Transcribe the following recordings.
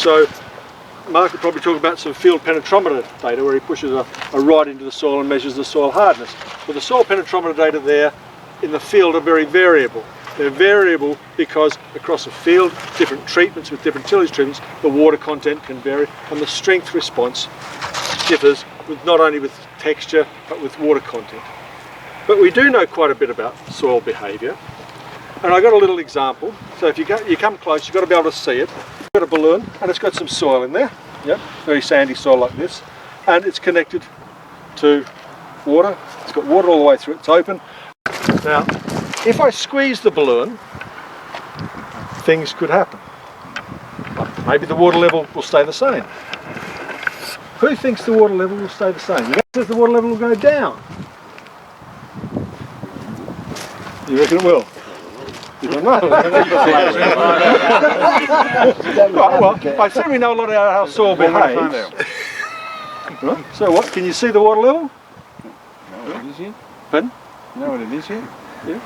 So Mark will probably talk about some field penetrometer data where he pushes a rod into the soil and measures the soil hardness. But the soil penetrometer data there in the field are very variable. They're variable because across a field, different treatments with different tillage treatments, the water content can vary and the strength response differs with not only with texture but with water content. But we do know quite a bit about soil behaviour. And I got a little example. So if you come close, you've got to be able to see it. You've got a balloon and it's got some soil in there. Yep, very sandy soil like this. And it's connected to water. It's got water all the way through. It's open. Now, if I squeeze the balloon, things could happen. Maybe the water level will stay the same. Who thinks the water level will stay the same? You says the water level will go down. You reckon it will? You don't know. Right, well, I certainly know a lot about how soil behaves. Right, so what, can you see the water level? No, what it is here. Pardon? You know what it is here? Yeah.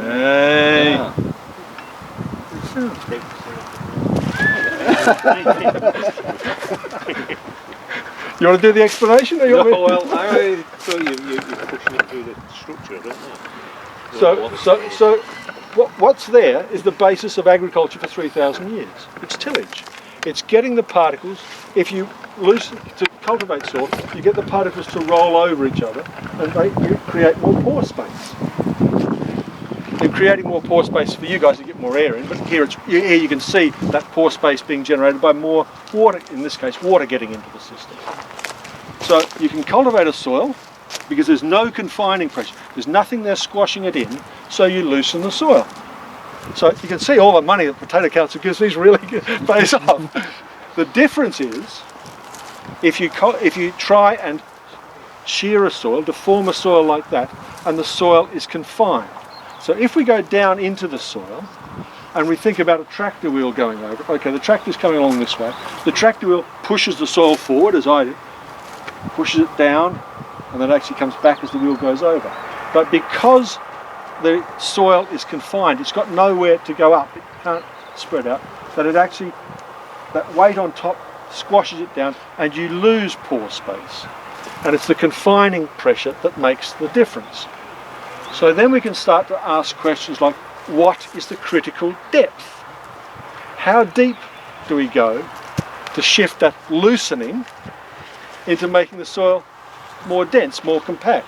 Hey. You want to do the explanation? Or you want me? Well, I really thought you're pushing it through the structure, don't you? So what's there is the basis of agriculture for 3,000 years. It's tillage. It's getting the particles. If you to cultivate soil, you get the particles to roll over each other, and you create more pore space. They're creating more pore space for you guys to get more air in, but here you can see that pore space being generated by more water, in this case water getting into the system. So you can cultivate a soil because there's no confining pressure, there's nothing there squashing it in, so you loosen the soil. So you can see all the money that Potato Council gives these really pays off. The difference is if you try and shear a soil, deform a soil like that, and the soil is confined. So if we go down into the soil and we think about a tractor wheel going over, okay, the tractor's coming along this way, the tractor wheel pushes the soil forward, as I did, pushes it down, and then it actually comes back as the wheel goes over. But because the soil is confined, it's got nowhere to go up, it can't spread out, that it actually, that weight on top squashes it down and you lose pore space. And it's the confining pressure that makes the difference. So then we can start to ask questions like, what is the critical depth? How deep do we go to shift that loosening into making the soil more dense, more compact?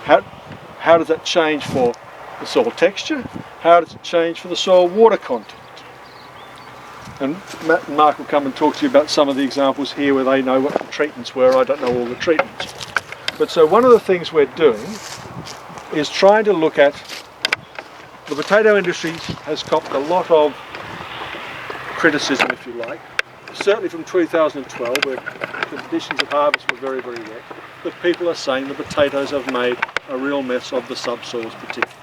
How does that change for the soil texture? How does it change for the soil water content? And Matt and Mark will come and talk to you about some of the examples here where they know what the treatments were. I don't know all the treatments. But so one of the things we're doing is trying to look at, the potato industry has copped a lot of criticism, if you like, certainly from 2012 where the conditions of harvest were very, very wet, that people are saying the potatoes have made a real mess of the subsoils particularly.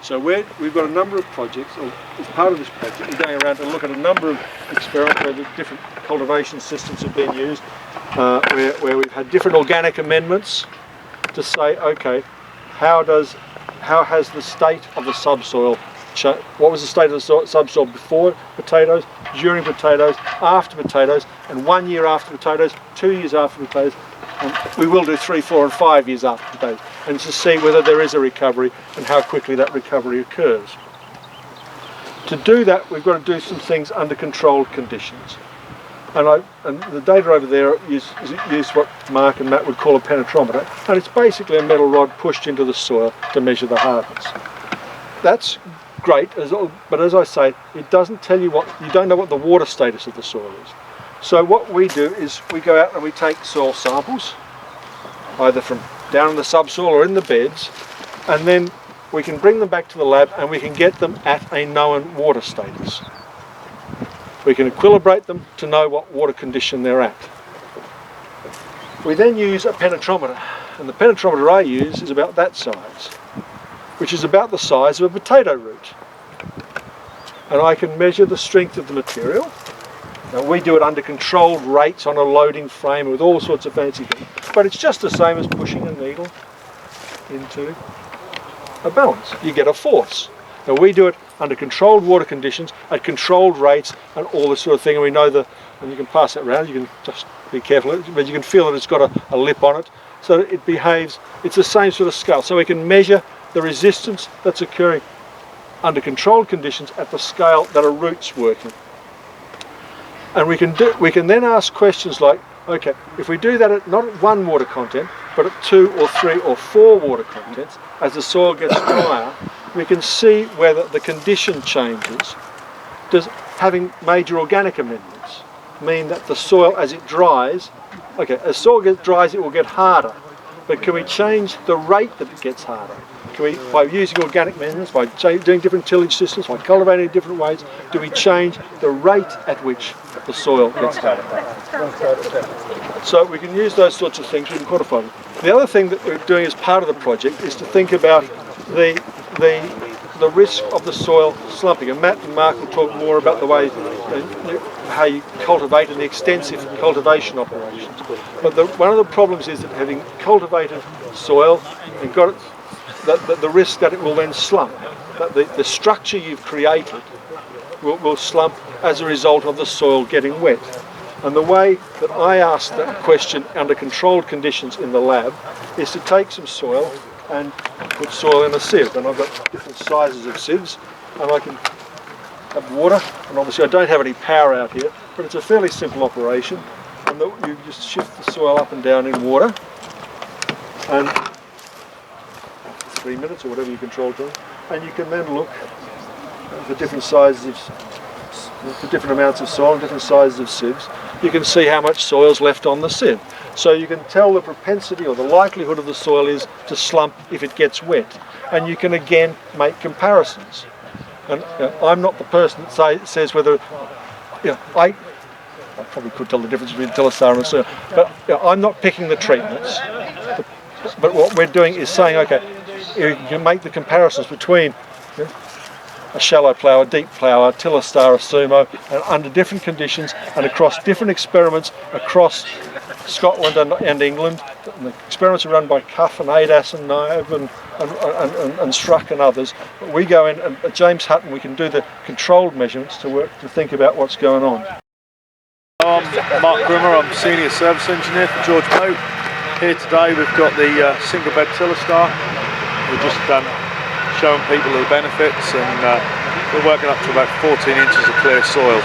So we've got a number of projects, or as part of this project, we're going around to look at a number of experiments where the different cultivation systems have been used, where we've had different organic amendments to say, okay, how has the state of the subsoil changed? What was the state of the subsoil before potatoes, during potatoes, after potatoes, and 1 year after potatoes, 2 years after potatoes, and we will do 3, 4 and 5 years after potatoes, and to see whether there is a recovery and how quickly that recovery occurs. To do that, we've got to do some things under controlled conditions. And the data over there is what Mark and Matt would call a penetrometer, and it's basically a metal rod pushed into the soil to measure the hardness. That's great, but as I say, it doesn't tell you you don't know what the water status of the soil is. So what we do is we go out and we take soil samples, either from down in the subsoil or in the beds, and then we can bring them back to the lab and we can get them at a known water status. We can equilibrate them to know what water condition they're at. We then use a penetrometer, and the penetrometer I use is about that size, which is about the size of a potato root. And I can measure the strength of the material. Now we do it under controlled rates on a loading frame with all sorts of fancy things, but it's just the same as pushing a needle into a balance. You get a force. Now we do it under controlled water conditions at controlled rates and all this sort of thing. And we know and you can pass that around, you can just be careful, but you can feel that it's got a lip on it, so that it behaves, it's the same sort of scale. So we can measure the resistance that's occurring under controlled conditions at the scale that a root's working. And we can then ask questions like, okay, if we do that at not at 1 water content, but at 2 or 3 or 4 water contents, as the soil gets drier, we can see whether the condition changes. Does having major organic amendments mean that the soil, as it dries, okay, as soil dries, it will get harder, but can we change the rate that it gets harder? Can we, by using organic amendments, by doing different tillage systems, by cultivating in different ways, do we change the rate at which the soil gets harder? So we can use those sorts of things, we can quantify them. The other thing that we're doing as part of the project is to think about the risk of the soil slumping. And Matt and Mark will talk more about the way, how you cultivate and the extensive cultivation operations. But one of the problems is that having cultivated soil and got it, the risk that it will then slump, that the structure you've created will slump as a result of the soil getting wet. And the way that I ask that question under controlled conditions in the lab is to take some soil and put soil in a sieve. And I've got different sizes of sieves, and I can have water, and obviously I don't have any power out here, but it's a fairly simple operation. And you just shift the soil up and down in water, and 3 minutes or whatever you control to, and you can then look for different sizes, for different amounts of soil and different sizes of sieves. You can see how much soil is left on the sieve. So you can tell the propensity or the likelihood of the soil is to slump if it gets wet. And you can again make comparisons. And I'm not the person that says whether, I probably could tell the difference between Telestar and soil, but I'm not picking the treatments. But what we're doing is saying, okay, you can make the comparisons between a shallow plough, a deep plough, a Telestar, a Sumo, and under different conditions and across different experiments across Scotland and England. And the experiments are run by Cuff and ADAS and Naib and Struck and others. But we go in, and at James Hutton we can do the controlled measurements to think about what's going on. I'm Mark Grimmer, I'm Senior Service Engineer for George Moat. Here today we've got the single bed Telestar. We're just showing people the benefits, and we're working up to about 14 inches of clear soil.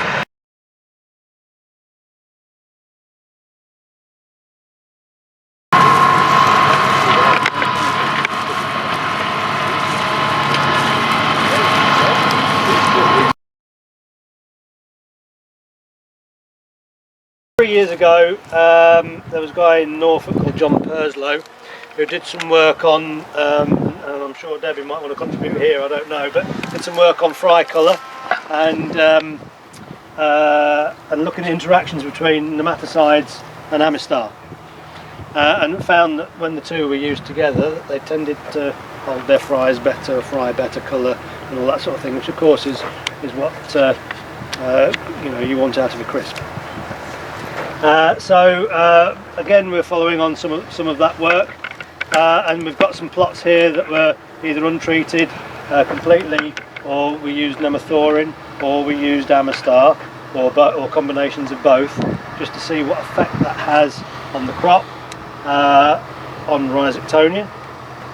Years ago, there was a guy in Norfolk called John Purslow who did some work on, and I'm sure Debbie might want to contribute here, I don't know, but did some work on fry colour and looking at interactions between nematicides and Amistar, and found that when the two were used together, that they tended to hold their fries better, fry better colour, and all that sort of thing, which of course is what you want out of a crisp. Again, we're following on some of that work, and we've got some plots here that were either untreated completely, or we used nemathorin, or we used Amistar, or combinations of both, just to see what effect that has on the crop, on Rhizoctonia,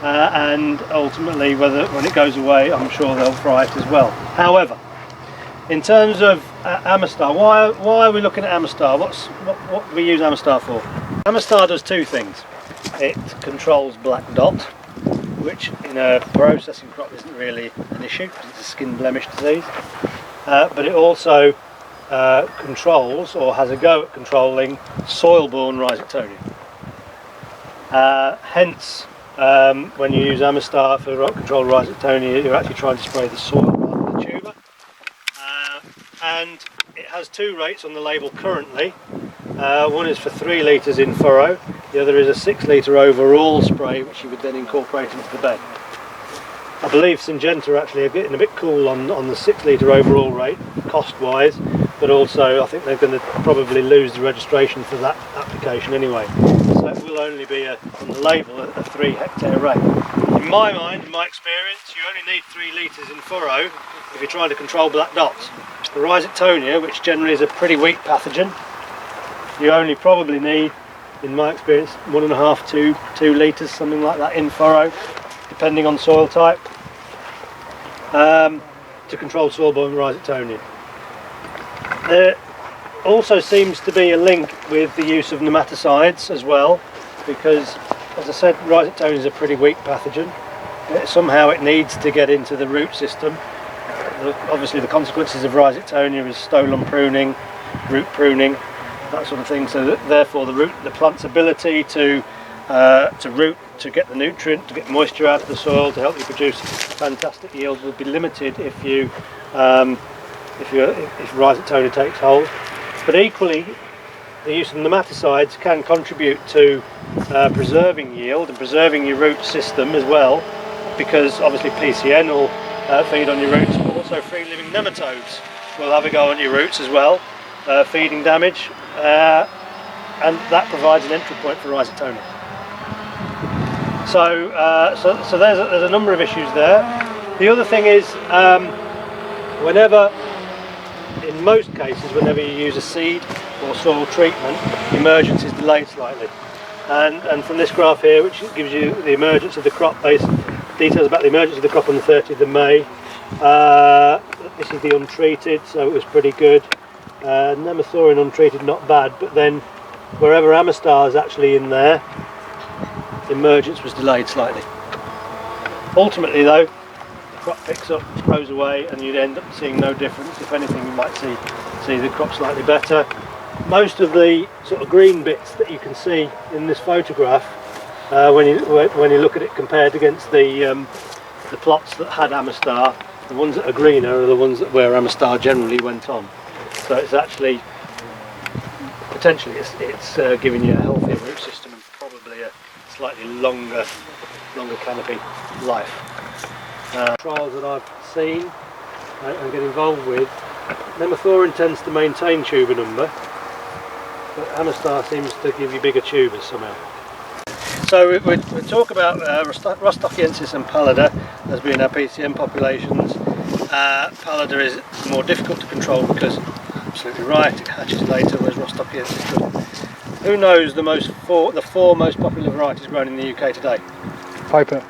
and ultimately whether when it goes away, I'm sure they'll fry it as well. However, in terms of Amistar, why are we looking at Amistar? What do we use Amistar for? Amistar does two things. It controls black dot, which in a processing crop isn't really an issue because it's a skin blemish disease. But it also controls, or has a go at controlling, soil-borne Rhizoctonia. Hence, when you use Amistar for controlled Rhizoctonia, you're actually trying to spray the soil rather than the tuber. And it has two rates on the label currently. One is for 3 litres in furrow, the other is a 6 litre overall spray, which you would then incorporate into the bed. I believe Syngenta actually are getting a bit cool on the 6 litre overall rate, cost wise, but also I think they're going to probably lose the registration for that application anyway. So it will only be on the label a 3 hectare rate. In my mind, in my experience, you only need 3 litres in furrow if you're trying to control black dots. The Rhizoctonia, which generally is a pretty weak pathogen, you only probably need, in my experience, 1.5 to 2 litres, something like that, in furrow, depending on soil type, to control soil-borne Rhizoctonia. There also seems to be a link with the use of nematicides as well, because, as I said, Rhizoctonia is a pretty weak pathogen. Somehow it needs to get into the root system. Obviously the consequences of Rhizoctonia is stolon pruning, root pruning, that sort of thing, so that therefore the plant's ability to root, to get the nutrient, to get moisture out of the soil, to help you produce fantastic yield will be limited if Rhizoctonia takes hold. But equally, the use of nematicides can contribute to preserving yield and preserving your root system as well, because obviously PCN will feed on your roots, but also free-living nematodes will have a go on your roots as well, feeding damage, and that provides an entry point for Rhizoctonia. So there's a number of issues there. The other thing is, in most cases, whenever you use a seed or soil treatment, emergence is delayed slightly. And from this graph here, which gives you the emergence of the crop, details about the emergence of the crop on the 30th of May. This is the untreated, so it was pretty good. Nemathorin untreated, not bad, but then wherever Amistar is actually in there, emergence was delayed slightly. Ultimately though, the crop picks up, grows away, and you'd end up seeing no difference. If anything, you might see the crop slightly better. Most of the sort of green bits that you can see in this photograph, when you look at it compared against the plots that had Amistar, the ones that are greener are the ones where Amistar generally went on. So it's actually potentially it's giving you a healthier root system and probably a slightly longer canopy life. Trials that I've seen and get involved with, nemathorin tends to maintain tuber number, but Amistar seems to give you bigger tubers somehow. So we talk about Rostockiensis and Pallida as being our PCM populations. Pallida is more difficult to control because, absolutely right, it hatches later, whereas Rostockiensis doesn't. Who knows the four most popular varieties grown in the UK today? Piper.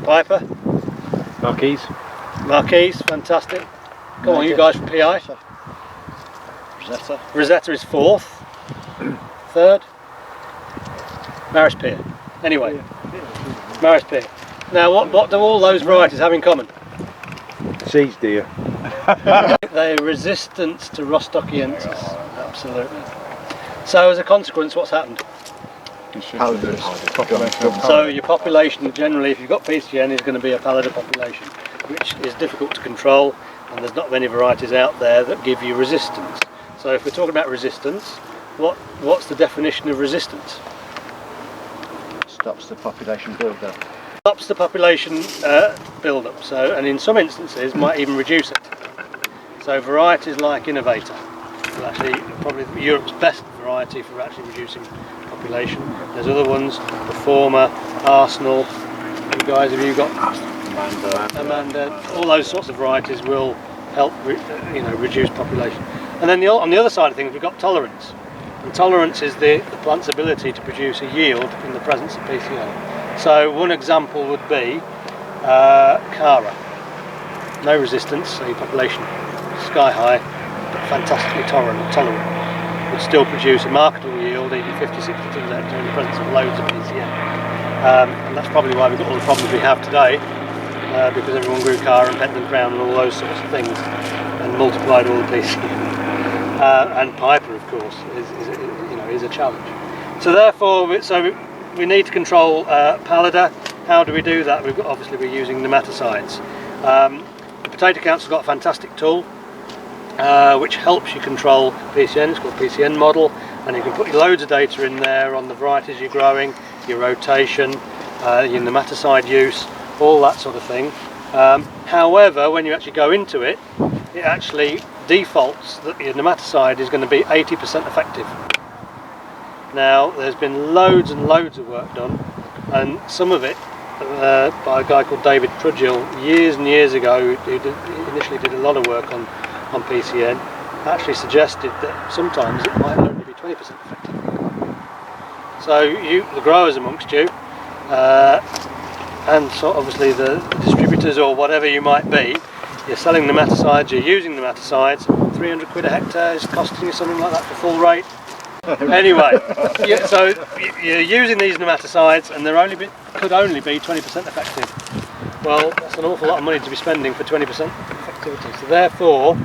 Piper. Marquise. Marquise, fantastic. Come on, you guys for PI. Rosetta. Rosetta is fourth. Third. Maris Peer. Anyway, Maris Peer. Now, what do all those varieties have in common? Seeds, dear. They're resistant to Rostockiensis. Absolutely. So, as a consequence, what's happened? So, your population generally, if you've got PCN, is going to be a Pallida population, which is difficult to control, and there's not many varieties out there that give you resistance. So, if we're talking about resistance, what's the definition of resistance? Stops the population build-up. Stops the population build-up, so, and in some instances might even reduce it. So varieties like Innovator are actually probably Europe's best variety for actually reducing population. There's other ones, Reformer, Arsenal. You guys, have you got Amanda? All those sorts of varieties will help reduce population. And then on the other side of things, we've got tolerance. And tolerance is the plant's ability to produce a yield in the presence of PCN. So one example would be Cara. No resistance, so your population sky high, but fantastically tolerant. Would still produce a marketable yield, even 50-60 tons a hectare in the presence of loads of PCN. And that's probably why we've got all the problems we have today, because everyone grew Cara and Pentland Crown and all those sorts of things, and multiplied all the PCN. And Piper, of course, is a challenge. So therefore, we need to control Pallida. How do we do that? Obviously we're using nematicides. The Potato Council's got a fantastic tool which helps you control PCN. It's called PCN model, and you can put loads of data in there on the varieties you're growing, your rotation, your nematicide use, all that sort of thing. However, when you actually go into it, it actually defaults that your nematicide is going to be 80% effective. Now, there's been loads and loads of work done, and some of it by a guy called David Trudgill years and years ago, who initially did a lot of work on PCN, actually suggested that sometimes it might only be 20% effective. So the growers amongst you, and so obviously the distributors or whatever you might be, you're selling nematicides, you're using nematicides, 300 quid a hectare is costing you something like that for full rate. Anyway, so you're using these nematicides and could only be 20% effective. Well, that's an awful lot of money to be spending for 20% effectivity. So therefore,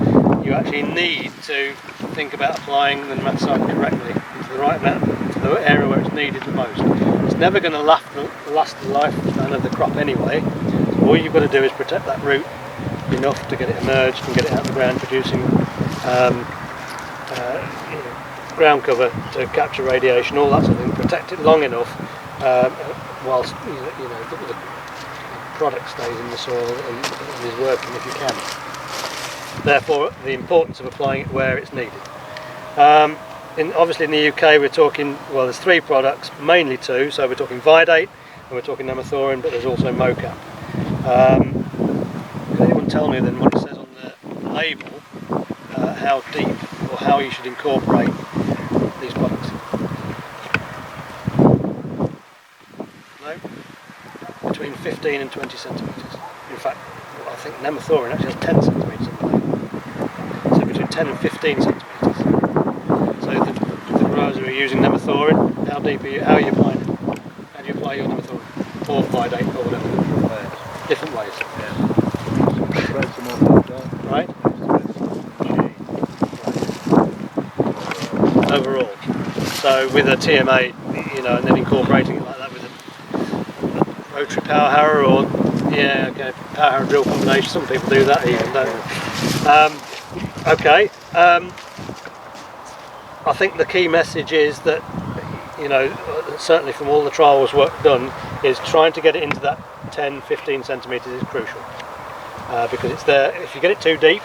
you actually need to think about applying the nematicide correctly to the right amount, to the area where it's needed the most. It's never going to last the lifespan of the crop anyway. So all you've got to do is protect that root enough to get it emerged and get it out of the ground, producing ground cover to capture radiation, all that sort of thing. Protect it long enough whilst the product stays in the soil and is working if you can. Therefore, the importance of applying it where it's needed. Obviously in the UK we're talking, well, there's 3 products, mainly 2, so we're talking Vidate and we're talking nemathorin, but there's also Mocap. Can anyone tell me then what it says on the label, how deep or how you should incorporate these products? No? Between 15 and 20 centimetres. In fact, I think nemathorin actually has 10 centimetres on the label. So between 10 and 15 centimetres. So the growers who are using nemathorin, how deep how are you applying it? How do you apply your nemathorin? Or Vidate or whatever? Different ways. Yeah. Right? Overall. So with a TMA, and then incorporating it like that with a rotary power harrow or power harrow drill combination. Some people do that even, don't they? Okay. I think the key message is that, certainly from all the trials work done, is trying to get it into that 10-15 centimetres is crucial. Because it's there. If you get it too deep,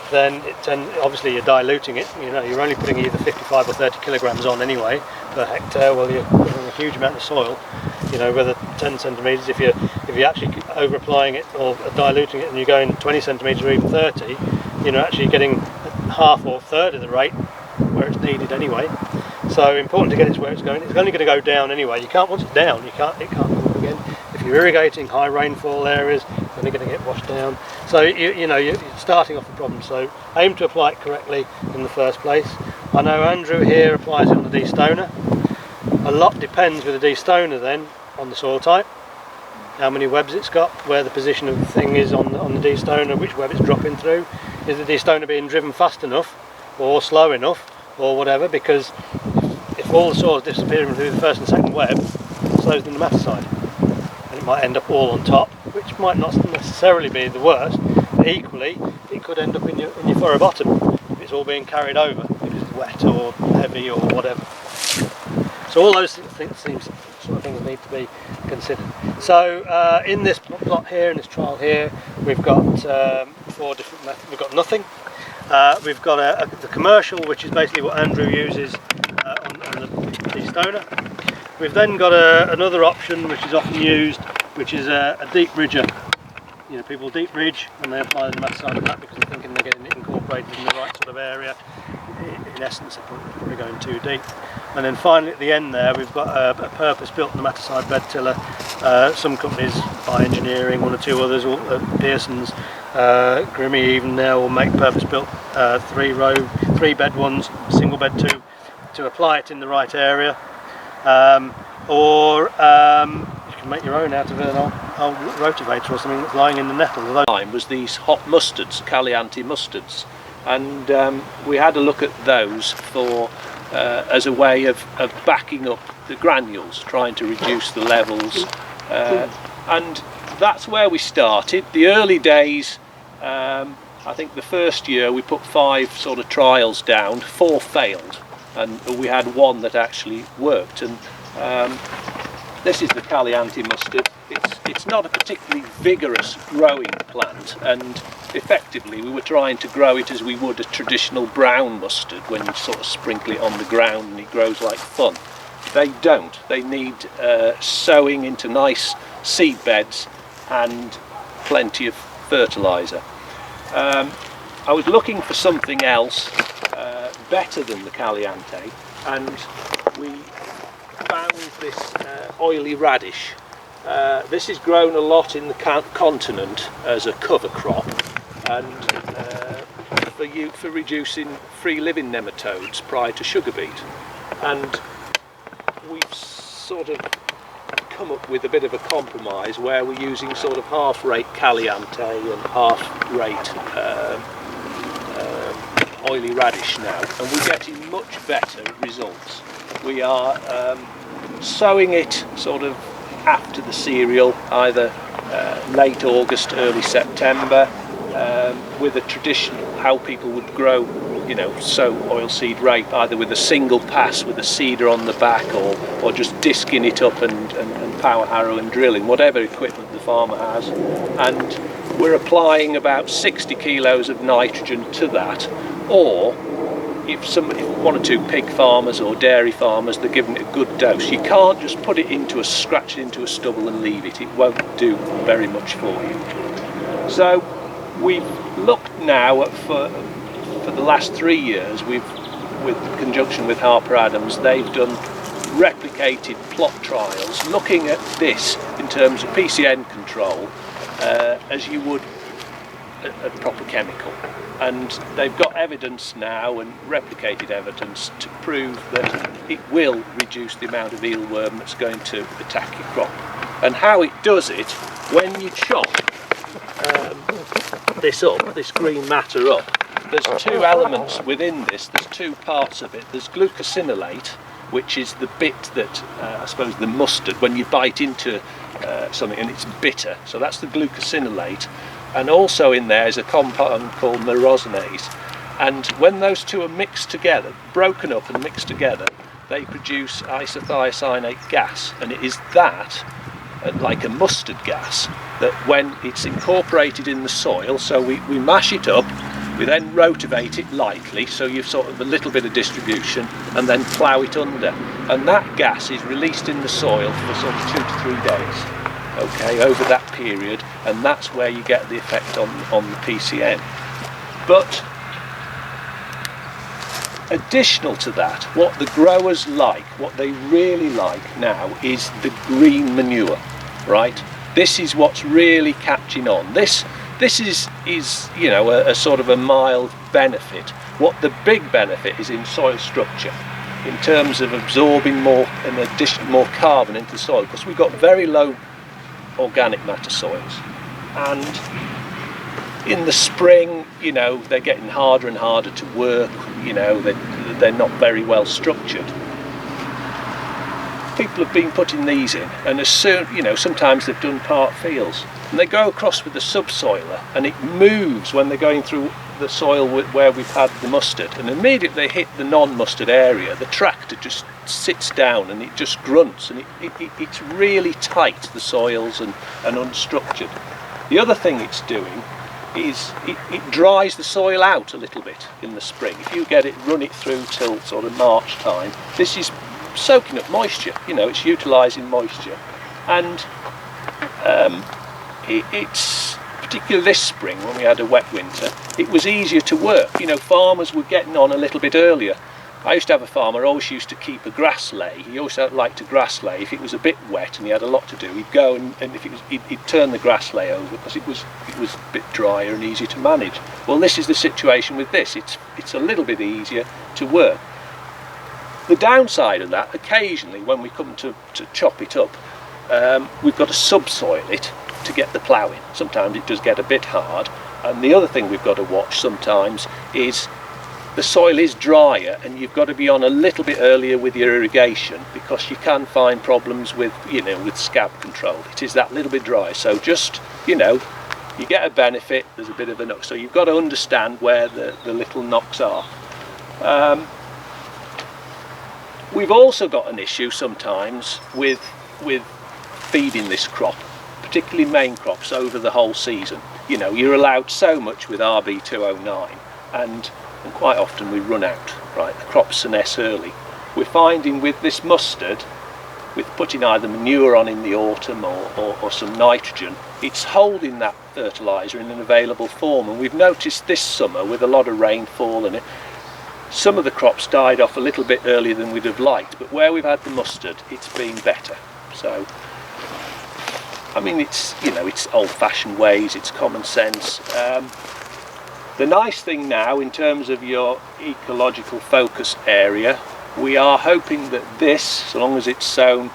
then obviously you're diluting it. You're only putting either 55 or 30 kilograms on anyway per hectare. Well, you're putting a huge amount of soil. Whether 10 centimetres, if you're actually over applying it or diluting it, and you're going 20 centimetres or even 30, you're actually getting half or a third of the rate where it's needed anyway. So important to get it to where it's going. It's only going to go down anyway. You can't, once it's down, it can't go up again. If you're irrigating high rainfall areas, it's only going to get washed down. So you're starting off the problem. So aim to apply it correctly in the first place. I know Andrew here applies it on the destoner. A lot depends with the destoner then on the soil type, how many webs it's got, where the position of the thing is on the destoner, which web it's dropping through. Is the destoner being driven fast enough or slow enough or whatever? Because if all the soil is disappearing through the first and second web, it slows the nematicide, and it might end up all on top, which might not necessarily be the worst, but equally it could end up in your furrow bottom if it's all being carried over because it's wet or heavy or whatever. So all those things need to be considered. So in this plot here, in this trial here, we've got 4 different methods. We've got nothing. We've got the commercial, which is basically what Andrew uses on the destoner. We've then got another option which is often used, which is a deep ridger. People deep ridge and they apply the nematicide on that because they're thinking they're getting it incorporated in the right sort of area. In essence, they're probably going too deep. And then finally at the end there, we've got a purpose-built nematicide bed tiller. Some companies, by engineering, 1 or 2 others, Pearson's, Grimmy even now, will make purpose-built 3-bed ones, single bed 2, to apply it in the right area. Or you can make your own out of an old rotavator or something that's lying in the nettle. Time was these hot mustards, Calianti mustards, and we had a look at those for as a way of backing up the granules, trying to reduce the levels, and that's where we started. The early days, I think the first year we put 5 sort of trials down, 4 failed, and we had 1 that actually worked. And this is the Calianti mustard. It's not a particularly vigorous growing plant, and effectively we were trying to grow it as we would a traditional brown mustard, when you sort of sprinkle it on the ground and it grows like fun. they don't. They need sowing into nice seed beds and plenty of fertiliser. I was looking for something else better than the Caliante, and we found this oily radish. This is grown a lot in the continent as a cover crop, and for reducing free living nematodes prior to sugar beet. And we've sort of come up with a bit of a compromise where we're using sort of half-rate Caliante and half-rate oily radish now, and we're getting much better results. We are sowing it sort of after the cereal, either late August, early September, with a traditional how people would grow, you know, sow oilseed rape, either with a single pass with a seeder on the back, or just disking it up and power harrow and drilling, whatever equipment the farmer has. And we're applying about 60 kilos of nitrogen to that, or if one or two pig farmers or dairy farmers, they're giving it a good dose. You can't just put it into scratch it into a stubble and leave it. It won't do very much for you. So we've looked now at, for the last 3 years, with conjunction with Harper Adams, they've done replicated plot trials looking at this in terms of PCN control as you would a proper chemical. And they've got evidence now, and replicated evidence, to prove that it will reduce the amount of eelworm that's going to attack your crop. And how it does it, when you chop this green matter up, there's two elements within this, there's two parts of it. There's glucosinolate, which is the bit that, I suppose the mustard, when you bite into something and it's bitter, so that's the glucosinolate. And also in there is a compound called myrosinase, and when those two are mixed together, broken up and mixed together, they produce isothiocyanate gas, and it is that, like a mustard gas, that when it's incorporated in the soil, so we mash it up, we then rotivate it lightly, so you've sort of a little bit of distribution, and then plough it under, and that gas is released in the soil for sort of 2 to 3 days. Okay, over that period, and that's where you get the effect on the PCN. But additional to that, what the growers like, what they really like now, is the green manure, right? This is what's really catching on. This is you know, a sort of a mild benefit. What the big benefit is in soil structure, in terms of absorbing more carbon into the soil, because we've got very low organic matter soils, and in the spring, you know, they're getting harder and harder to work, you know, they're not very well structured. People have been putting these in, and as soon, you know, sometimes they've done part fields, and they go across with the subsoiler, and it moves when they're going through the soil where we've had the mustard, and immediately they hit the non-mustard area, the tractor just sits down and it just grunts, and it's really tight, the soils, and unstructured. The other thing it's doing is it dries the soil out a little bit in the spring. If you run it through till sort of March time, this is soaking up moisture, you know, it's utilising moisture, and it's particularly this spring, when we had a wet winter, it was easier to work. You know, farmers were getting on a little bit earlier. I used to have a farmer who always used to keep a grass lay. He always liked to grass lay. If it was a bit wet and he had a lot to do, he'd go and if it was, he'd turn the grass lay over, because it was a bit drier and easier to manage. Well, this is the situation with this. It's a little bit easier to work. The downside of that, occasionally when we come to chop it up, we've got to subsoil it to get the ploughing. Sometimes it does get a bit hard, and the other thing we've got to watch sometimes is the soil is drier, and you've got to be on a little bit earlier with your irrigation, because you can find problems with, you know, with scab control. It is that little bit dry, so just, you know, you get a benefit, there's a bit of a knock, so you've got to understand where the little knocks are. We've also got an issue sometimes with feeding this crop, particularly main crops, over the whole season. You know, you're allowed so much with RB209, and quite often we run out, right? The crops senesce early. we're finding with this mustard, with putting either manure on in the autumn or some nitrogen, it's holding that fertiliser in an available form. And we've noticed this summer, with a lot of rainfall and some of the crops died off a little bit earlier than we'd have liked, but where we've had the mustard, it's been better. So, I mean, it's, you know, it's old-fashioned ways, it's common sense. The nice thing now, in terms of your ecological focus area, we are hoping that this, so long as it's sown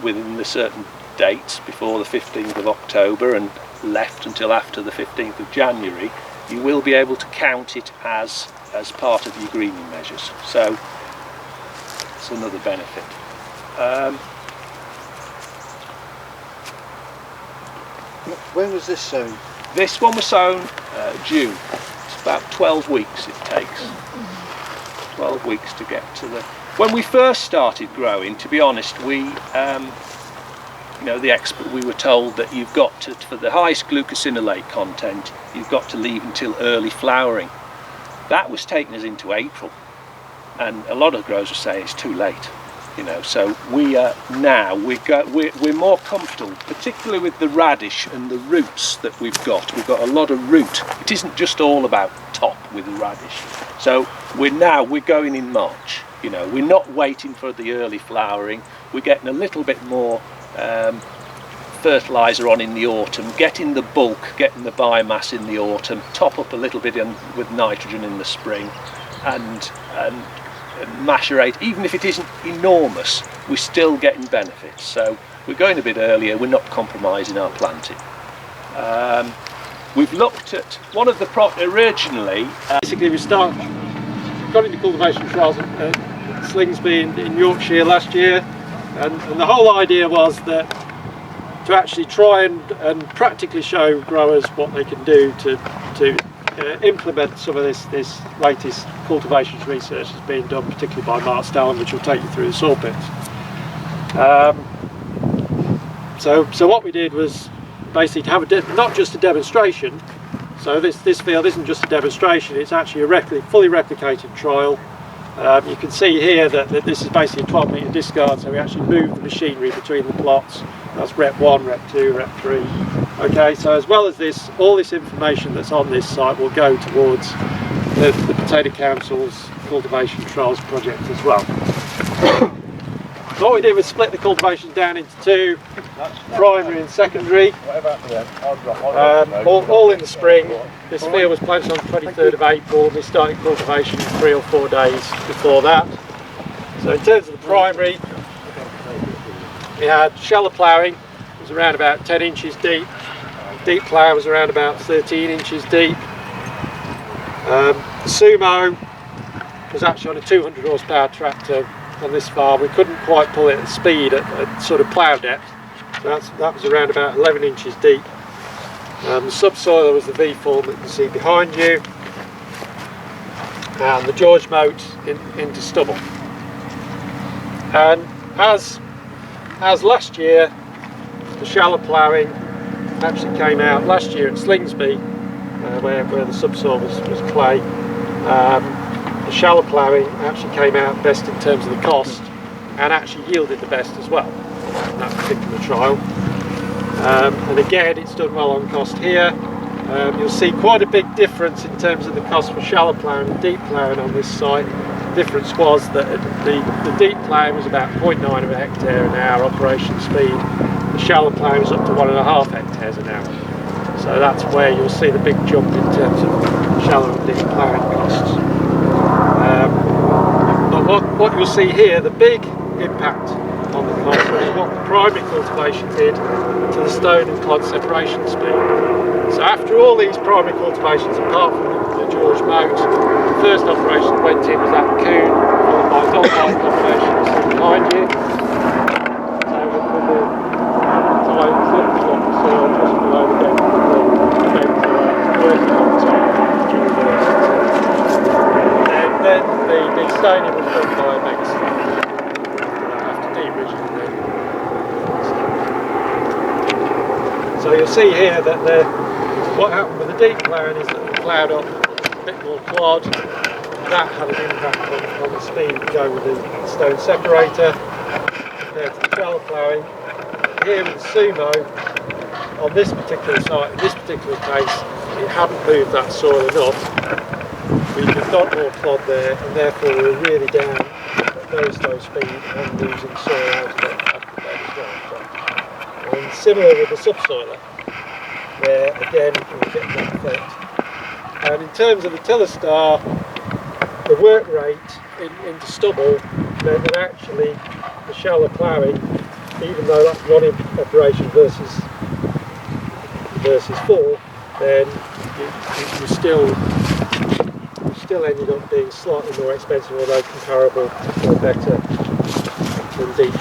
within the certain dates before the 15th of October and left until after the 15th of January, you will be able to count it as part of your greening measures. So it's another benefit. When was this sown? This one was sown June. It's about 12 weeks it takes. 12 weeks to get to the... When we first started growing, to be honest, we, you know, the expert, we were told that you've got to, for the highest glucosinolate content, you've got to leave until early flowering. That was taking us into April, and a lot of growers are saying it's too late. You know, so we are now we're more comfortable, particularly with the radish and the roots that we've got. We've got a lot of root. It isn't just all about top with the radish. So we're going in March. You know, we're not waiting for the early flowering. We're getting a little bit more fertiliser on in the autumn, getting the bulk, getting the biomass in the autumn, top up a little bit with nitrogen in the spring, and macerate. Even if it isn't enormous, we're still getting benefits. So we're going a bit earlier, we're not compromising our planting. We've looked at one of the originally Basically, we got into cultivation trials at Slingsby in Yorkshire last year, and the whole idea was that to actually try and practically show growers what they can do to implement some of this latest cultivations research that's being done, particularly by Mark Stallen, which will take you through the soil pits. So what we did was basically to have not just a demonstration. So this field isn't just a demonstration, it's actually a fully replicated trial. You can see here that this is basically a 12 metre discard, so we actually move the machinery between the plots. That's rep 1, rep 2, rep 3. Okay, so as well as this, all this information that's on this site will go towards the Potato Council's cultivation trials project as well. So what we did was split the cultivations down into two, primary and secondary, all in the spring. This field was planted on the 23rd of April, and we started cultivation 3 or 4 days before that. So in terms of the primary, we had shallow ploughing, it was around about 10 inches deep. Deep plough was around about 13 inches deep. The Sumo was actually on a 200 horsepower tractor on this farm. We couldn't quite pull it at speed at sort of plough depth. So that was around about 11 inches deep. The subsoiler was the V-form that you can see behind you, and the George moat into stubble. And as last year, the shallow ploughing actually came out last year at Slingsby, where the subsoil was clay. The shallow ploughing actually came out best in terms of the cost, and actually yielded the best as well in that particular trial. And again, it's done well on cost here. You'll see quite a big difference in terms of the cost for shallow ploughing and deep ploughing on this site. The difference was that the deep ploughing was about 0.9 of a hectare an hour operation speed. The shallow ploughing was up to 1.5 hectares an hour. So that's where you'll see the big jump in terms of shallow and deep ploughing costs. But what you'll see here, the big impact on the cost was what the primary cultivation did to the stone and clod separation speed. So after all these primary cultivations, apart from the George moat, the first operation that went in was that coon, followed by dolomite combination you see behind you. So with the tiles that we've got the soil just below the bed working on top during the and then the staining was done by a mega stack. So you'll see here that what happened with the deep ploughing is that we ploughed up a bit more clod, that had an impact on the speed of going with the stone separator compared to the shallow ploughing. Here with the Sumo, on this particular site, in this particular case, it hadn't moved that soil enough. We got more clod there, and therefore we were really down at very slow speed and losing soil out of the bed as well. And similar with the subsoiler, where again we were getting that effect. And in terms of the tiller star, the work rate into stubble meant that actually the shallow ploughing, even though that's one operation versus 4, then you still ended up being slightly more expensive, although comparable or better than deep.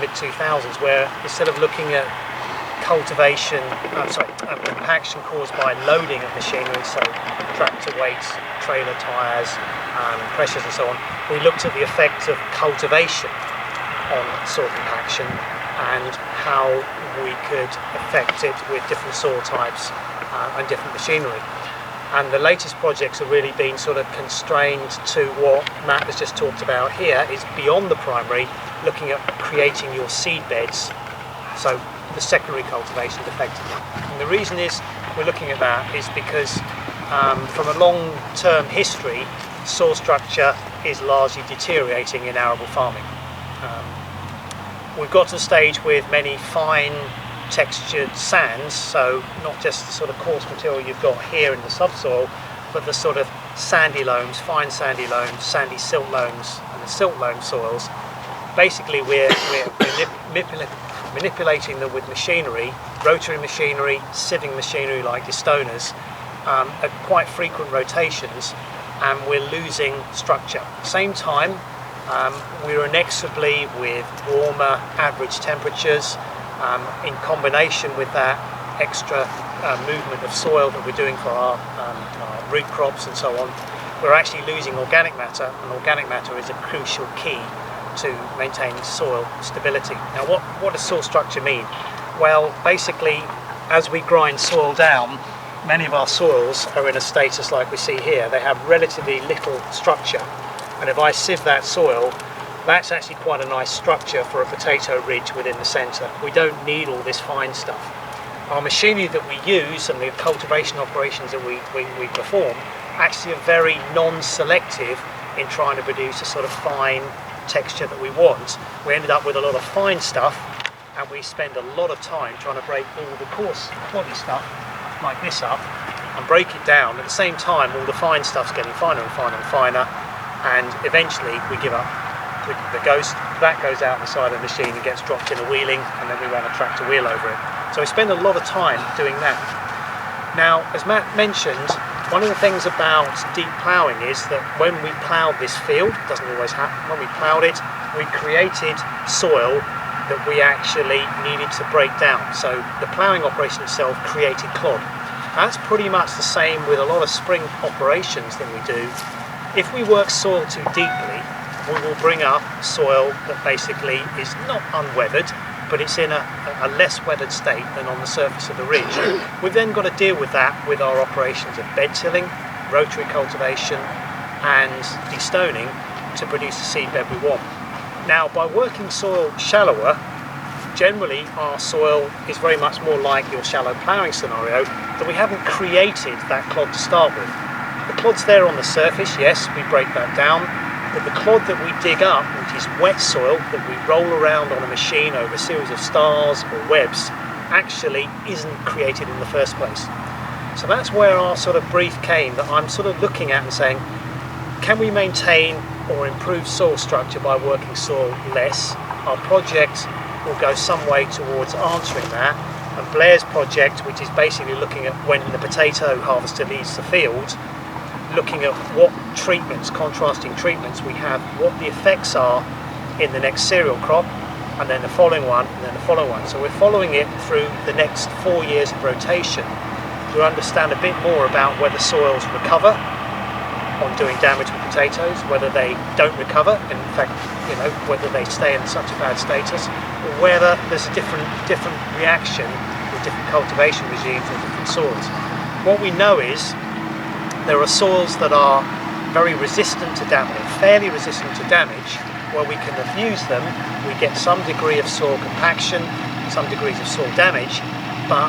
mid-2000s, where instead of looking at compaction caused by loading of machinery, so tractor weights, trailer tyres, pressures and so on, we looked at the effect of cultivation on soil compaction and how we could affect it with different soil types and different machinery. And the latest projects have really been sort of constrained to what Matt has just talked about here, is beyond the primary, looking at creating your seed beds, so the secondary cultivation effectively. And the reason is we're looking at that is because from a long-term history, soil structure is largely deteriorating in arable farming. We've got to the stage with many fine textured sands, so not just the sort of coarse material you've got here in the subsoil, but the sort of sandy loams, fine sandy loams, sandy silt loams and the silt loam soils. Basically we're manipulating them with machinery, rotary machinery, sieving machinery like destoners, at quite frequent rotations, and we're losing structure. At the same time, we're inexorably with warmer average temperatures, in combination with that extra movement of soil that we're doing for our root crops and so on, we're actually losing organic matter, and organic matter is a crucial key to maintaining soil stability. Now what does soil structure mean? Well, basically, as we grind soil down, many of our soils are in a status like we see here. They have relatively little structure, and if I sieve that soil, that's actually quite a nice structure for a potato ridge within the centre. We don't need all this fine stuff. Our machinery that we use and the cultivation operations that we perform actually are very non-selective in trying to produce a sort of fine texture that we want. We ended up with a lot of fine stuff, and we spend a lot of time trying to break all the coarse cloddy stuff like this up and break it down. At the same time, all the fine stuff's getting finer and finer and finer, and eventually we give up. That goes out the side of the machine and gets dropped in a wheeling, and then we run a tractor wheel over it. So we spend a lot of time doing that. Now, as Matt mentioned, one of the things about deep ploughing is that when we ploughed this field, it doesn't always happen, when we ploughed it, we created soil that we actually needed to break down. So the ploughing operation itself created clod. That's pretty much the same with a lot of spring operations that we do. If we work soil too deeply, we will bring up soil that basically is not unweathered, but it's in a less weathered state than on the surface of the ridge. We've then got to deal with that with our operations of bed tilling, rotary cultivation and destoning to produce the seed bed we want. Now, by working soil shallower, generally our soil is very much more like your shallow ploughing scenario, that we haven't created that clod to start with. The clod's there on the surface, yes, we break that down, but the clod that we dig up, which is wet soil that we roll around on a machine over a series of stars or webs, actually isn't created in the first place. So that's where our sort of brief came, that I'm sort of looking at and saying, can we maintain or improve soil structure by working soil less? Our project will go some way towards answering that, and Blair's project, which is basically looking at when the potato harvester leaves the field, looking at what treatments, contrasting treatments we have, what the effects are in the next cereal crop, and then the following one, and then the following one. So we're following it through the next 4 years of rotation to understand a bit more about whether soils recover on doing damage with potatoes, whether they don't recover, in fact, whether they stay in such a bad status, or whether there's a different reaction with different cultivation regimes or different soils. What we know is There are soils that are very resistant to damage, fairly resistant to damage, where we can abuse them. We get some degree of soil compaction, some degrees of soil damage, but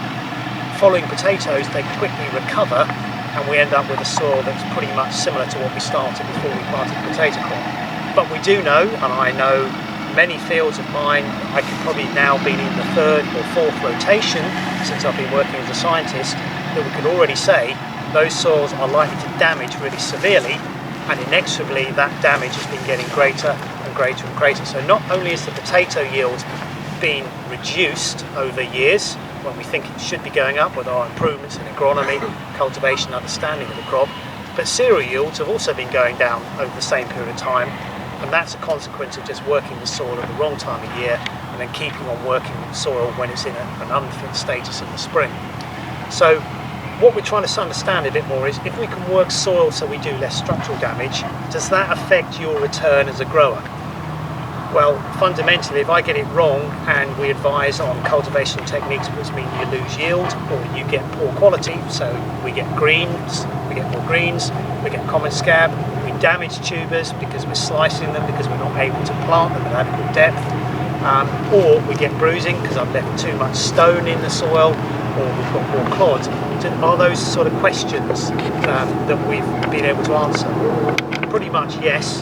following potatoes they quickly recover and we end up with a soil that's pretty much similar to what we started before we planted the potato crop. But we do know, and I know many fields of mine, I could probably now be in the third or fourth rotation since I've been working as a scientist, that we can already say those soils are likely to damage really severely, and inexorably that damage has been getting greater and greater and greater. So not only is the potato yield being reduced over years, when we think it should be going up with our improvements in agronomy, cultivation, understanding of the crop, but cereal yields have also been going down over the same period of time, and that's a consequence of just working the soil at the wrong time of year and then keeping on working soil when it's in an unfit status in the spring. So what we're trying to understand a bit more is, if we can work soil so we do less structural damage, does that affect your return as a grower? Well, fundamentally, if I get it wrong and we advise on cultivation techniques which mean you lose yield or you get poor quality, so we get greens, we get more greens, we get common scab, we damage tubers because we're slicing them because we're not able to plant them at adequate depth, or we get bruising because I've left too much stone in the soil, or we've got more clods. Are those sort of questions that we've been able to answer? Pretty much yes.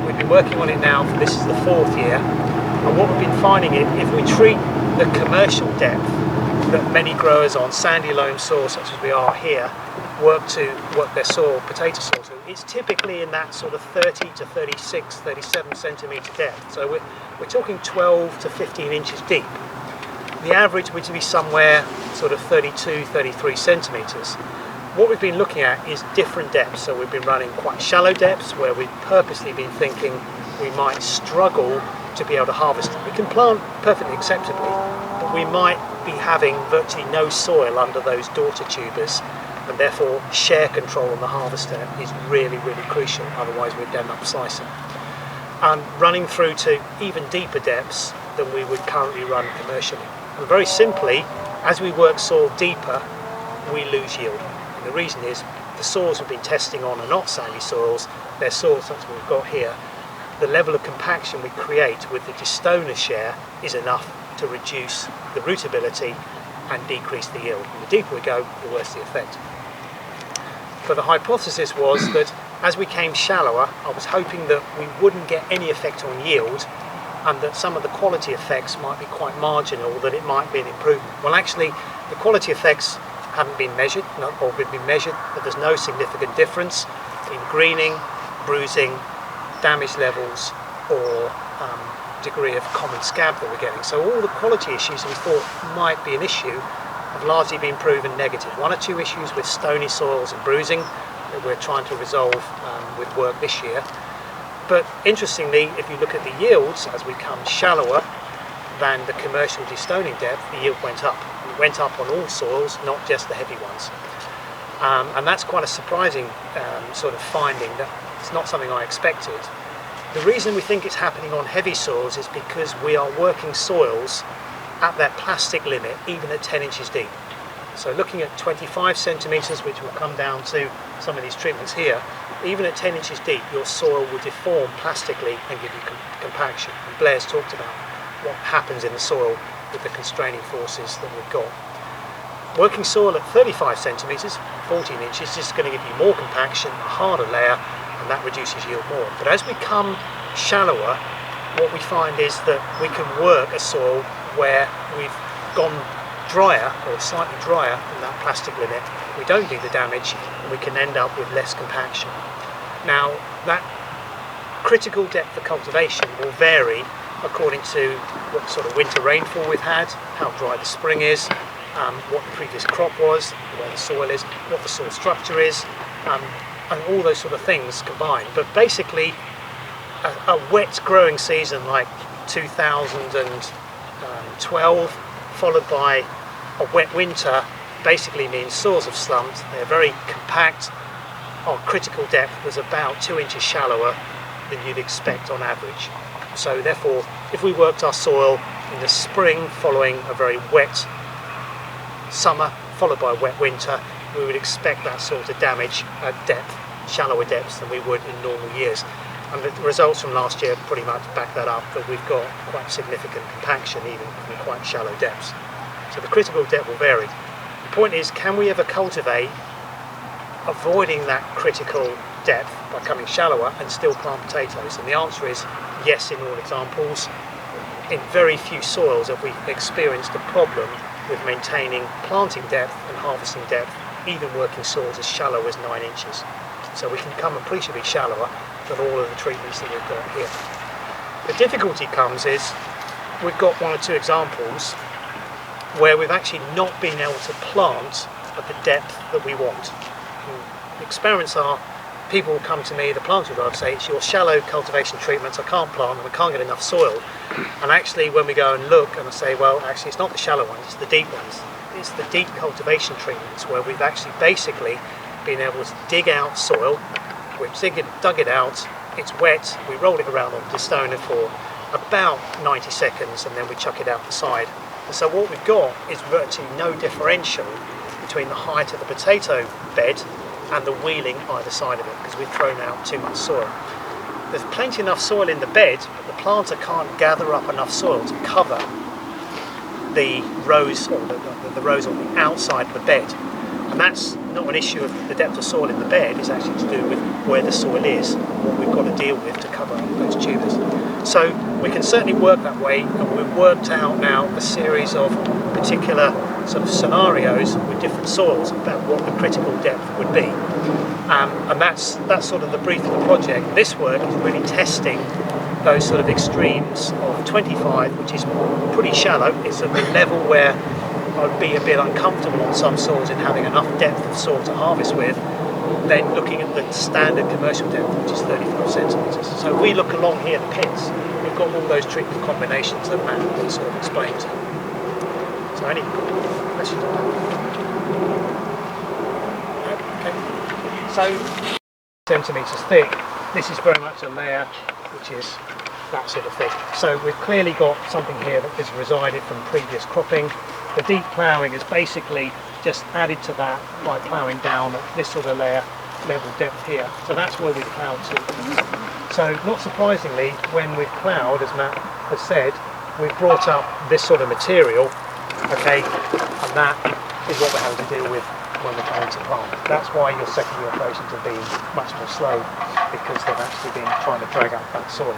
We've been working on it now, this is the fourth year, and what we've been finding is, if we treat the commercial depth that many growers on sandy loam soil, such as we are here, work their soil, potato soil to, it's typically in that sort of 30 to 36, 37 centimetre depth. So we're talking 12 to 15 inches deep. The average would be somewhere sort of 32, 33 centimetres. What we've been looking at is different depths. So we've been running quite shallow depths where we've purposely been thinking we might struggle to be able to harvest. We can plant perfectly acceptably, but we might be having virtually no soil under those daughter tubers, and therefore share control on the harvester is really, really crucial, otherwise we'd end up slicing. Running through to even deeper depths than we would currently run commercially. And very simply, as we work soil deeper, we lose yield. And the reason is, the soils we've been testing on are not sandy soils, they're soils such as we've got here. The level of compaction we create with the distoner share is enough to reduce the rootability and decrease the yield. And the deeper we go, the worse the effect. But the hypothesis was that as we came shallower, I was hoping that we wouldn't get any effect on yield, and that some of the quality effects might be quite marginal, that it might be an improvement. Well, actually, the quality effects haven't been measured, or been measured, but there's no significant difference in greening, bruising, damage levels, or degree of common scab that we're getting. So all the quality issues we thought might be an issue have largely been proven negative. One or two issues with stony soils and bruising that we're trying to resolve with work this year. But interestingly, if you look at the yields as we come shallower than the commercial destoning depth, the yield went up. It went up on all soils, not just the heavy ones. And that's quite a surprising sort of finding. That it's not something I expected. The reason we think it's happening on heavy soils is because we are working soils at that plastic limit, even at 10 inches deep. So looking at 25 centimetres, which will come down to some of these treatments here, even at 10 inches deep, your soil will deform plastically and give you compaction. And Blair's talked about what happens in the soil with the constraining forces that we've got. Working soil at 35 centimetres, 14 inches, is going to give you more compaction, a harder layer, and that reduces yield more. But as we come shallower, what we find is that we can work a soil where we've gone drier, or slightly drier than that plastic limit. We don't do the damage, and we can end up with less compaction. Now, that critical depth for cultivation will vary according to what sort of winter rainfall we've had, how dry the spring is, what the previous crop was, where the soil is, what the soil structure is, and all those sort of things combined. But basically, a wet growing season like 2012, followed by a wet winter, basically means soils have slumped. They're very compact. Our critical depth was about 2 inches shallower than you'd expect on average. So therefore, if we worked our soil in the spring following a very wet summer, followed by a wet winter, we would expect that sort of damage at depth, shallower depths than we would in normal years. And the results from last year pretty much back that up, that we've got quite significant compaction even from quite shallow depths. So the critical depth will vary. The point is, can we ever cultivate avoiding that critical depth by coming shallower and still plant potatoes? And the answer is yes in all examples. In very few soils have we experienced a problem with maintaining planting depth and harvesting depth, even working soils as shallow as 9 inches. So we can come appreciably shallower than all of the treatments that we've got here. The difficulty comes is we've got 1 or 2 examples where we've actually not been able to plant at the depth that we want. The experiments are, people will come to me, the planter will say, it's your shallow cultivation treatments, I can't plant and I can't get enough soil. And actually when we go and look and I say, well, actually it's not the shallow ones, it's the deep ones. It's the deep cultivation treatments where we've actually basically been able to dig out soil, we've dug it out, it's wet, we roll it around on the stoner for about 90 seconds and then we chuck it out the side. And so what we've got is virtually no differential between the height of the potato bed and the wheeling either side of it, because we've thrown out too much soil. There's plenty enough soil in the bed, but the planter can't gather up enough soil to cover the rows, or the rows on the outside of the bed. And that's not an issue of the depth of soil in the bed, it's actually to do with where the soil is, what we've got to deal with to cover those tubers. So we can certainly work that way, and we've worked out now a series of particular sort of scenarios with different soils about what the critical depth would be. And that's sort of the brief of the project. This work is really testing those sort of extremes of 25, which is pretty shallow. It's at the level where I'd be a bit uncomfortable on some soils in having enough depth of soil to harvest with, then looking at the standard commercial depth, which is 35 centimetres. So we look along here, the pits, we've got all those treatment combinations that Matt sort of explained. So any questions on that? Okay. So centimetres thick, this is very much a layer which is that sort of thick. So we've clearly got something here that has resided from previous cropping. The deep ploughing is basically just added to that by ploughing down at this sort of level depth here. So that's where we've ploughed to. So not surprisingly, when we've ploughed, as Matt has said, we've brought up this sort of material, okay, and that is what we're having to deal with when we're going to plant. That's why your secondary operations have been much more slow, because they've actually been trying to drag up that soil.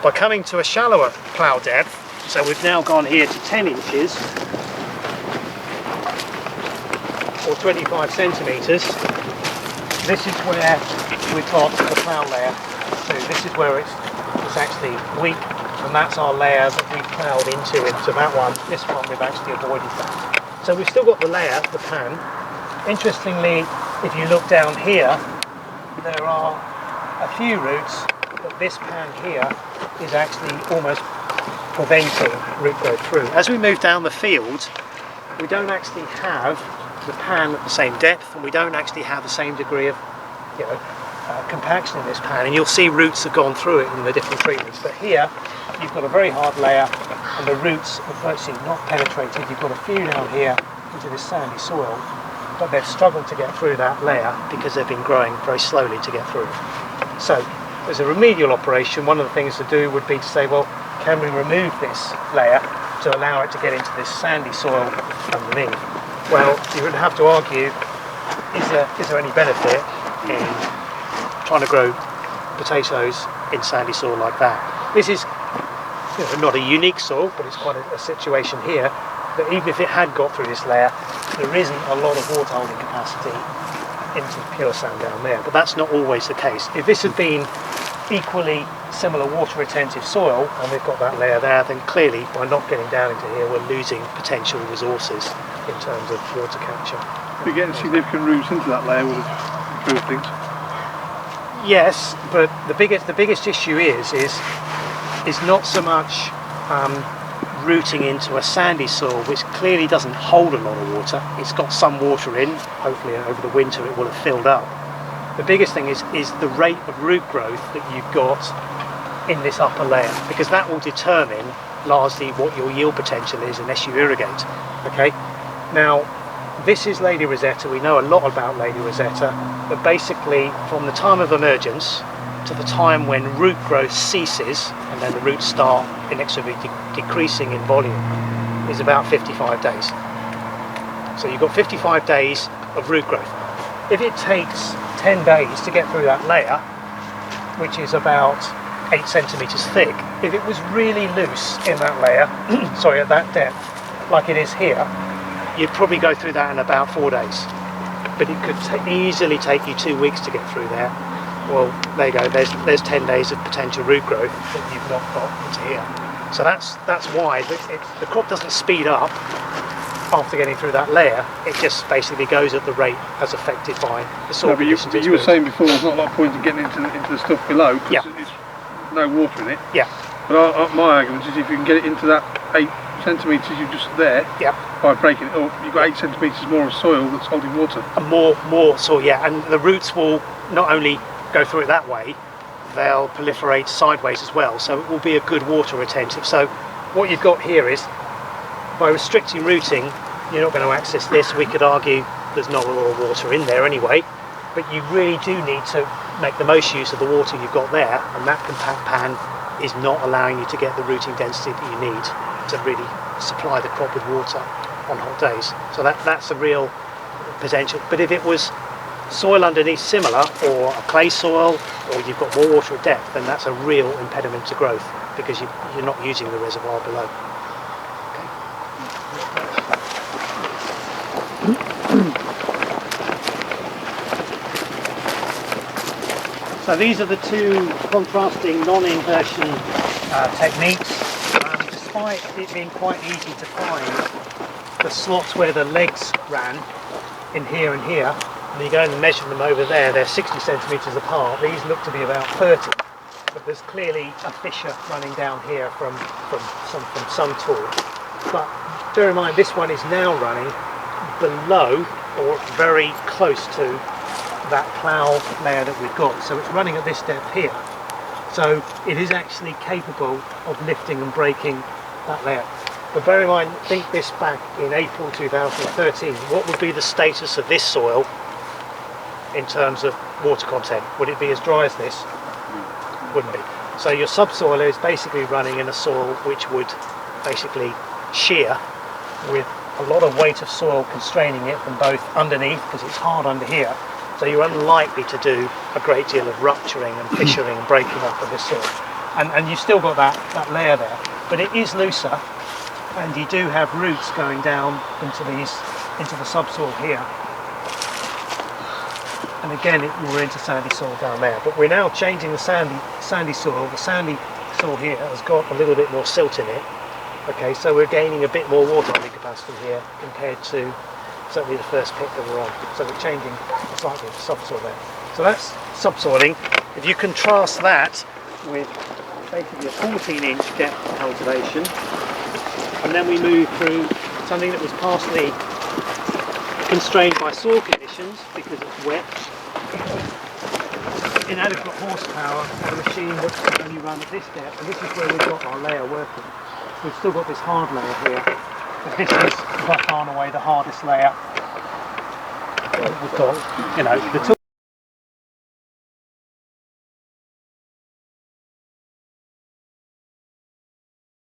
By coming to a shallower plough depth, so we've now gone here to 10 inches, or 25 centimetres, this is where we've got the plough layer. So this is where it's actually weak, and that's our layer that we've ploughed into that one. This one we've actually avoided that. So we've still got the layer, the pan. Interestingly, if you look down here, there are a few roots, but this pan here is actually almost preventing root growth through. As we move down the field, we don't actually have the pan at the same depth, and we don't actually have the same degree of compaction in this pan, and you'll see roots have gone through it in the different treatments. But here you've got a very hard layer and the roots are virtually not penetrated. You've got a few down here into this sandy soil, but they've struggled to get through that layer because they've been growing very slowly to get through. So as a remedial operation, one of the things to do would be to say, well, can we remove this layer to allow it to get into this sandy soil underneath? Well, you would have to argue, is there any benefit in trying to grow potatoes in sandy soil like that? This is not a unique soil, but it's quite a situation here that even if it had got through this layer, there isn't a lot of water holding capacity into pure sand down there. But that's not always the case. If this had been equally similar water retentive soil and we've got that layer there, then clearly by not getting down into here we're losing potential resources in terms of water capture. But getting significant roots into that layer would have improved things. Yes, but the biggest issue is not so much rooting into a sandy soil which clearly doesn't hold a lot of water. It's got some water in, hopefully over the winter it will have filled up. The biggest thing is the rate of root growth that you've got in this upper layer, because that will determine largely what your yield potential is unless you irrigate. Okay, now This is Lady Rosetta. We know a lot about Lady Rosetta, but basically from the time of emergence to the time when root growth ceases and then the roots start inexorably decreasing in volume is about 55 days. So you've got 55 days of root growth. If it takes 10 days to get through that layer, which is about 8 centimetres thick, if it was really loose in that layer, sorry, at that depth, like it is here, you'd probably go through that in about 4 days. But it could easily take you 2 weeks to get through there. Well, there you go, there's 10 days of potential root growth that you've not got into here. So that's why the crop doesn't speed up after getting through that layer. It just basically goes at the rate as affected by the soil conditions. But you were saying before there's not a lot of point in getting into the stuff below because it's no water in it. Yeah. But my argument is if you can get it into that 8 centimetres you're just there, by breaking it up, you've got 8 centimetres more of soil that's holding water. And more soil, yeah, and the roots will not only go through it that way, they'll proliferate sideways as well, so it will be a good water retentive. So what you've got here is, by restricting rooting, you're not going to access this. We could argue there's not a lot of water in there anyway, but you really do need to make the most use of the water you've got there, and that compact pan is not allowing you to get the rooting density that you need to really supply the crop with water on hot days. So that's a real potential. But if it was soil underneath similar, or a clay soil, or you've got more water at depth, then that's a real impediment to growth because you're not using the reservoir below. So these are the two contrasting non-inversion techniques. Despite it being quite easy to find the slots where the legs ran in here and here, and you go and measure them over there, they're 60 centimetres apart. These look to be about 30, but there's clearly a fissure running down here from some tool. But bear in mind, this one is now running below or very close to that plough layer that we've got, so it's running at this depth here, so it is actually capable of lifting and breaking that layer. But bear in mind, think this back in April 2013, what would be the status of this soil in terms of water content? Would it be as dry as this? Wouldn't be. So your subsoil is basically running in a soil which would basically shear, with a lot of weight of soil constraining it from both underneath, because it's hard under here, so you're unlikely to do a great deal of rupturing and fissuring and breaking up of this soil. And you've still got that layer there, but it is looser, and you do have roots going down into the subsoil here. And again, we're into sandy soil down there, but we're now changing the sandy soil. The sandy soil here has got a little bit more silt in it. Okay, so we're gaining a bit more water holding capacity here compared to certainly the first pit that we're on. So we're changing slightly the subsoil there. So that's subsoiling. If you contrast that with basically a 14-inch depth cultivation, and then we move through something that was partially constrained by soil conditions because it's wet, inadequate horsepower on a machine that can only run at this depth, and this is where we've got our layer working. We've still got this hard layer here, but this is by far and away the hardest layer we've got. You know, the